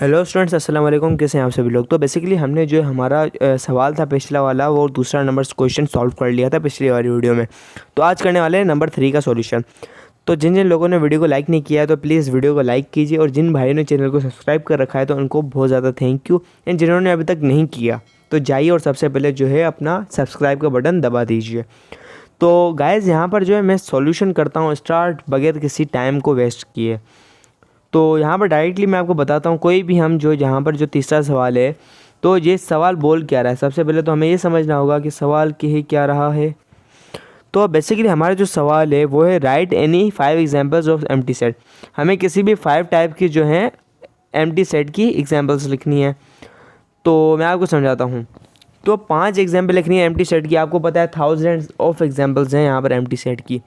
Hello students, अस्सलाम वालेकुम। कैसे हैं आप सभी लोग। तो बेसिकली हमने जो हमारा सवाल था पिछला वाला, वो दूसरा नंबर क्वेश्चन सॉल्व कर लिया था पिछली वाली वीडियो में। तो आज करने वाले हैं नंबर 3 का सॉल्यूशन। तो जिन जिन लोगों ने वीडियो को लाइक नहीं किया है तो प्लीज़ वीडियो को लाइक कीजिए, और जिन भाइयों ने चैनल को सब्सक्राइब कर रखा है तो उनको बहुत ज़्यादा थैंक यू। एंड जिन्होंने अभी तक नहीं किया तो जाइए और सबसे पहले जो है अपना सब्सक्राइब का बटन दबा दीजिए। तो गाइज़ यहाँ पर जो है मैं सॉल्यूशन करता हूँ स्टार्ट बगैर किसी टाइम को वेस्ट किए। तो यहाँ पर डायरेक्टली मैं आपको बताता हूँ, कोई भी हम जो यहाँ पर जो तीसरा सवाल है, तो ये सवाल बोल क्या रहा है। सबसे पहले तो हमें ये समझना होगा कि सवाल के क्या रहा है। तो बेसिकली हमारा जो सवाल है वो है right any 5 examples of empty set. हमें किसी भी 5 टाइप की जो है एम्प्टी सेट की एग्जांपल्स लिखनी है। तो मैं आपको समझाता हूँ। तो 5 एग्जांपल लिखनी है एम्प्टी सेट की। आपको पता है थाउजेंड्स ऑफ एग्जांपल्स हैं यहाँ पर एम्प्टी सेट की,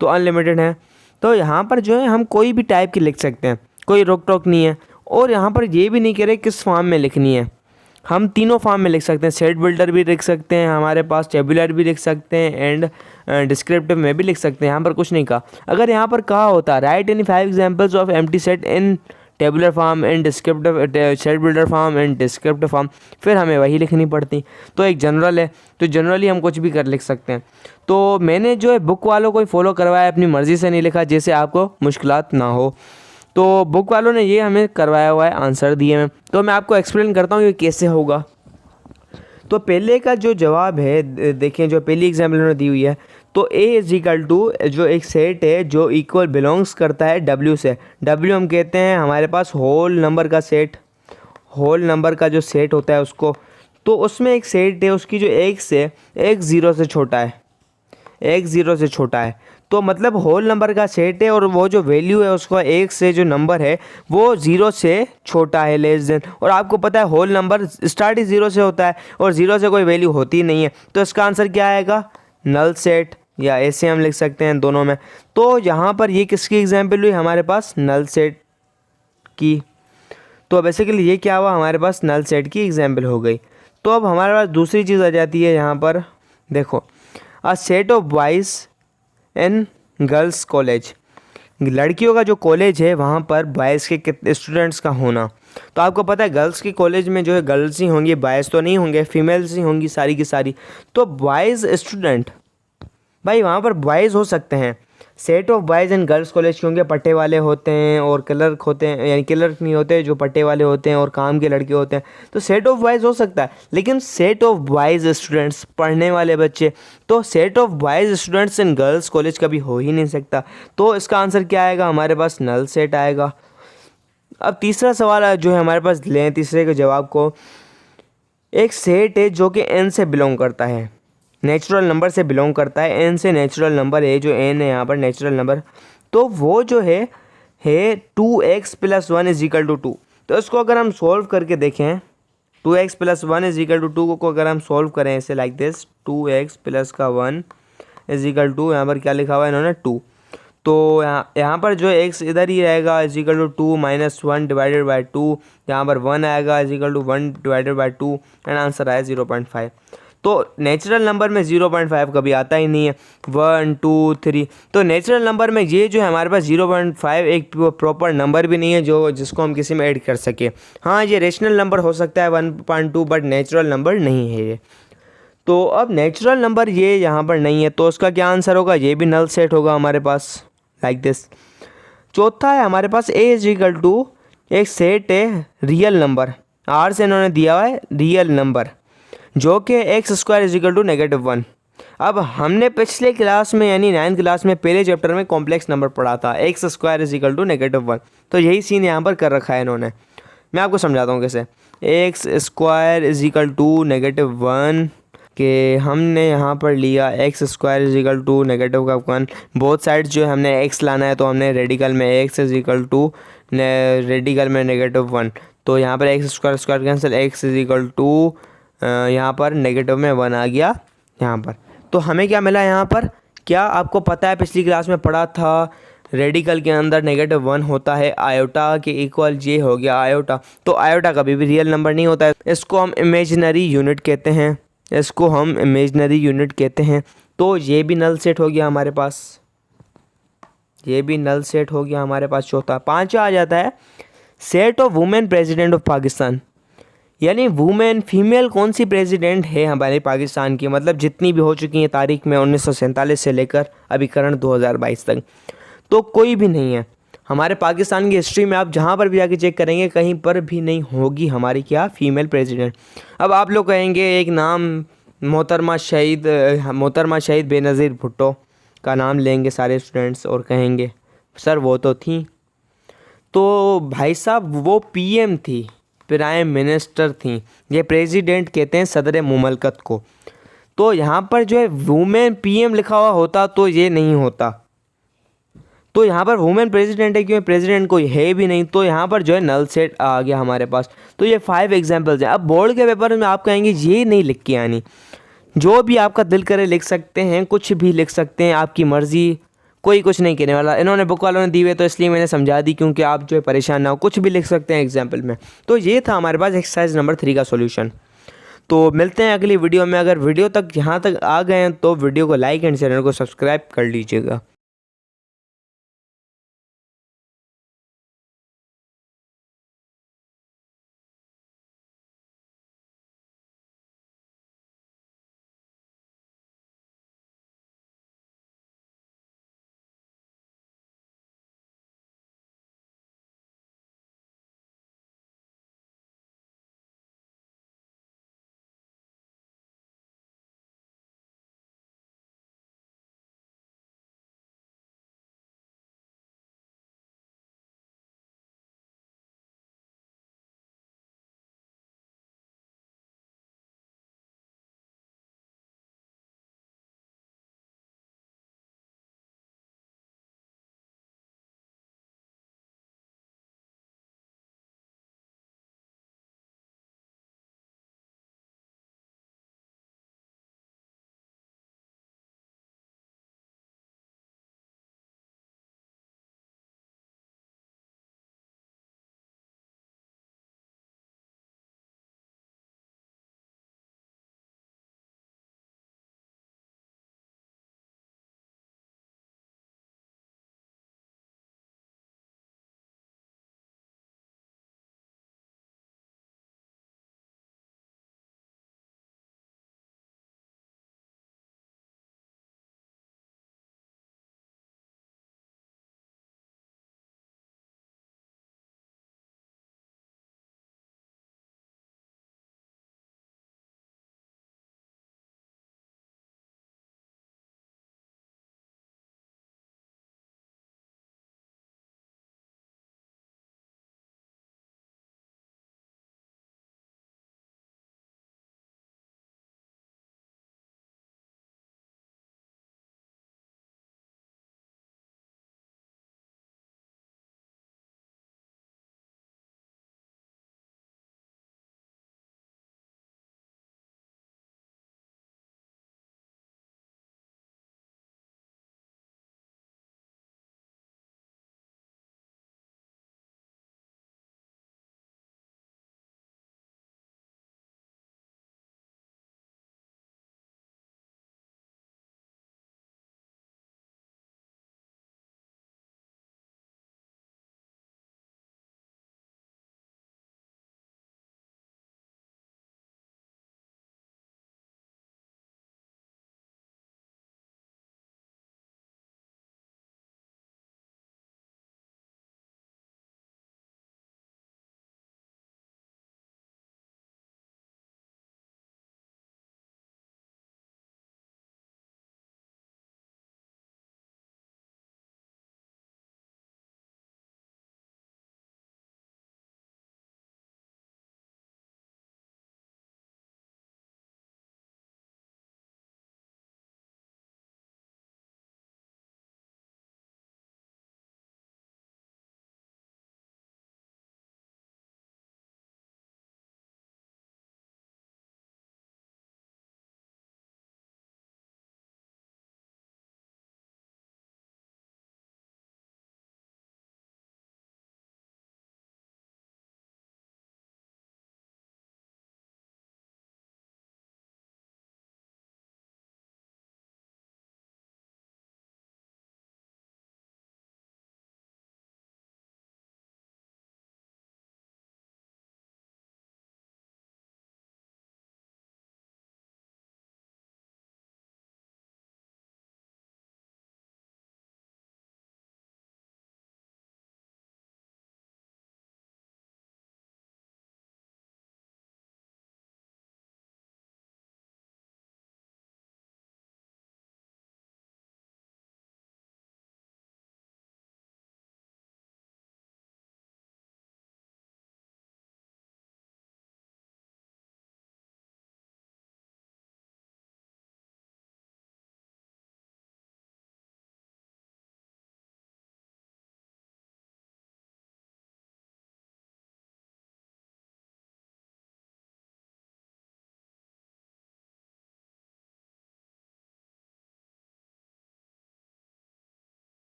तो अनलिमिटेड है। तो यहाँ पर जो है हम कोई भी टाइप की लिख सकते हैं, कोई रोक टोक नहीं है। और यहाँ पर ये भी नहीं कह रहे किस फॉर्म में लिखनी है, हम तीनों फॉर्म में लिख सकते हैं। सेट बिल्डर भी लिख सकते हैं, हमारे पास टेबुलर भी लिख सकते हैं, एंड डिस्क्रिप्टिव में भी लिख सकते हैं। यहाँ पर कुछ नहीं कहा। अगर यहाँ पर कहा होता right any 5 examples of empty set in tabular form and descriptive set builder form and descriptive form, फिर हमें वही लिखनी पड़ती। तो एक जनरल है, तो जनरली हम कुछ भी कर लिख सकते हैं। तो मैंने जो है बुक वालों को ही फॉलो करवाया, अपनी मर्ज़ी से नहीं लिखा, जैसे आपको मुश्किलात ना हो। तो बुक वालों ने ये हमें करवाया हुआ है, आंसर दिए हैं। तो मैं आपको एक्सप्लेन करता हूँ कि कैसे होगा। तो पहले का जो जवाब है, देखें जो पहली एग्जाम्पल उन्होंने दी हुई है, तो ए इज इक्वल टू जो एक सेट है जो इक्वल बिलोंग्स करता है डब्ल्यू से। डब्ल्यू हम कहते हैं हमारे पास होल नंबर का सेट, होल नंबर का जो सेट होता है उसको। तो उसमें एक सेट है, उसकी जो एक ज़ीरो से छोटा है, एक ज़ीरो से छोटा है। तो मतलब होल नंबर का सेट है, और वो जो वैल्यू है उसका एक से जो नंबर है वो ज़ीरो से छोटा है, लेस देन। और आपको पता है होल नंबर स्टार्ट ही ज़ीरो से होता है, और ज़ीरो से कोई वैल्यू होती नहीं है। तो इसका आंसर क्या आएगा, नल सेट, या ऐसे हम लिख सकते हैं दोनों में। तो यहाँ पर ये किसकी एग्जाम्पल हुई, हमारे पास नल सेट की। तो बेसिकली ये क्या हुआ, हमारे पास नल सेट की एग्जाम्पल हो गई। तो अब हमारे पास दूसरी चीज़ आ जाती है यहाँ पर, देखो a set of boys in girls college. लड़कियों का जो कॉलेज है वहाँ पर बॉयज़ के कितने स्टूडेंट्स का होना। तो आपको पता है गर्ल्स के कॉलेज में जो है गर्ल्स ही होंगी, बॉयज़ तो नहीं होंगे, फीमेल्स ही होंगी सारी की सारी। तो बॉयज़ स्टूडेंट, भाई वहाँ पर बॉयज़ हो सकते हैं। Set of boys and girls college क्योंकि पट्टे वाले होते हैं और क्लर्क होते हैं, यानी क्लर्क नहीं होते, जो पट्टे वाले होते हैं और काम के लड़के होते हैं। तो सेट ऑफ बॉयज़ हो सकता है, लेकिन सेट ऑफ बॉयज़ स्टूडेंट्स पढ़ने वाले बच्चे, तो set of boys students in girls college कभी हो ही नहीं सकता। तो इसका आंसर क्या आएगा, हमारे पास नल सेट आएगा। अब तीसरा सवाल जो है हमारे पास लें तीसरे के जवाब को। एक सेट है जो कि एन से बिलोंग करता है, नेचुरल नंबर से बिलोंग करता है। एन से नेचुरल नंबर है, जो एन है यहाँ पर नेचुरल नंबर, तो वो जो है 2x + 1 = 2। तो इसको अगर हम सॉल्व करके देखें, 2x + 1 = 2 को अगर हम सॉल्व करें ऐसे लाइक दिस, 2x + 1 = यहाँ पर क्या लिखा हुआ है इन्होंने 2। तो यहाँ पर जो x इधर ही रहेगा, = 2 - 1 / 2। यहाँ पर 1 आएगा, = 1 / 2, एंड आंसर आया 0.5। तो नेचुरल नंबर में 0.5 कभी आता ही नहीं है। 1 2 3, तो नेचुरल नंबर में ये जो है हमारे पास 0.5 एक प्रॉपर नंबर भी नहीं है जो जिसको हम किसी में ऐड कर सके। हाँ, ये रेशनल नंबर हो सकता है 1.2, बट नेचुरल नंबर नहीं है ये। तो अब नेचुरल नंबर ये यहाँ पर नहीं है, तो उसका क्या आंसर होगा, ये भी नल सेट होगा हमारे पास लाइक दिस। चौथा है हमारे पास a = एक सेट है रियल नंबर, आर से इन्होंने दिया हुआ है रियल नंबर, जो कि x² = -1। अब हमने पिछले क्लास में यानी 9th क्लास में पहले चैप्टर में कॉम्प्लेक्स नंबर पढ़ा था, x² = -1। तो यही सीन यहाँ पर कर रखा है इन्होंने। मैं आपको समझाता हूँ कैसे। x² = -1 कि हमने यहाँ पर लिया x² = -1। बोथ साइड्स जो है हमने x लाना है, तो हमने रेडिकल में x रेडिकल में -1। तो यहाँ पर x² कैंसिल, x यहाँ पर नेगेटिव में 1 आ गया यहाँ पर। तो हमें क्या मिला यहाँ पर, क्या आपको पता है पिछली क्लास में पढ़ा था रेडिकल के अंदर -1 होता है, आयोटा के इक्वल ये हो गया आयोटा। तो आयोटा कभी भी रियल नंबर नहीं होता है, इसको हम इमेजिनरी यूनिट कहते हैं, इसको हम इमेजिनरी यूनिट कहते हैं। तो ये भी नल सेट हो गया हमारे पास, ये भी नल सेट हो गया हमारे पास। चौथा, 5 आ जाता है set of women president of Pakistan, यानी वुमेन फीमेल कौन सी प्रेसिडेंट है हमारे पाकिस्तान की, मतलब जितनी भी हो चुकी हैं तारीख में 1947 से लेकर अभी करंट 2022 तक, तो कोई भी नहीं है। हमारे पाकिस्तान की हिस्ट्री में आप जहाँ पर भी जाके चेक करेंगे कहीं पर भी नहीं होगी हमारी क्या फीमेल प्रेसिडेंट। अब आप लोग कहेंगे एक नाम मोहतरमा शहीद बेनज़ीर भुट्टो का नाम लेंगे सारे स्टूडेंट्स और कहेंगे सर वो तो थी, तो भाई साहब वो पीएम थी, प्राइम मिनिस्टर थी। ये प्रेसिडेंट कहते हैं सदर मुमलकत को। तो यहाँ पर जो है वुमेन पीएम लिखा हुआ होता तो ये नहीं होता। तो यहाँ पर वुमेन प्रेसिडेंट है क्योंकि प्रेसिडेंट कोई है भी नहीं, तो यहाँ पर जो है नल सेट आ गया हमारे पास। तो ये 5 एग्जांपल्स हैं। अब बोर्ड के पेपर में आप कहेंगे ये नहीं लिख के आनी, जो भी आपका दिल करे लिख सकते हैं, कुछ भी लिख सकते हैं, आपकी मर्ज़ी, कोई कुछ नहीं कहने वाला। इन्होंने बुक वालों ने दी हुए तो इसलिए मैंने समझा दी क्योंकि आप जो है परेशान ना हो, कुछ भी लिख सकते हैं एग्जाम्पल में। तो ये था हमारे पास एक्सरसाइज नंबर 3 का सॉल्यूशन। तो मिलते हैं अगली वीडियो में। अगर वीडियो तक यहाँ तक आ गए हैं तो वीडियो को लाइक एंड चैनल को सब्सक्राइब कर लीजिएगा।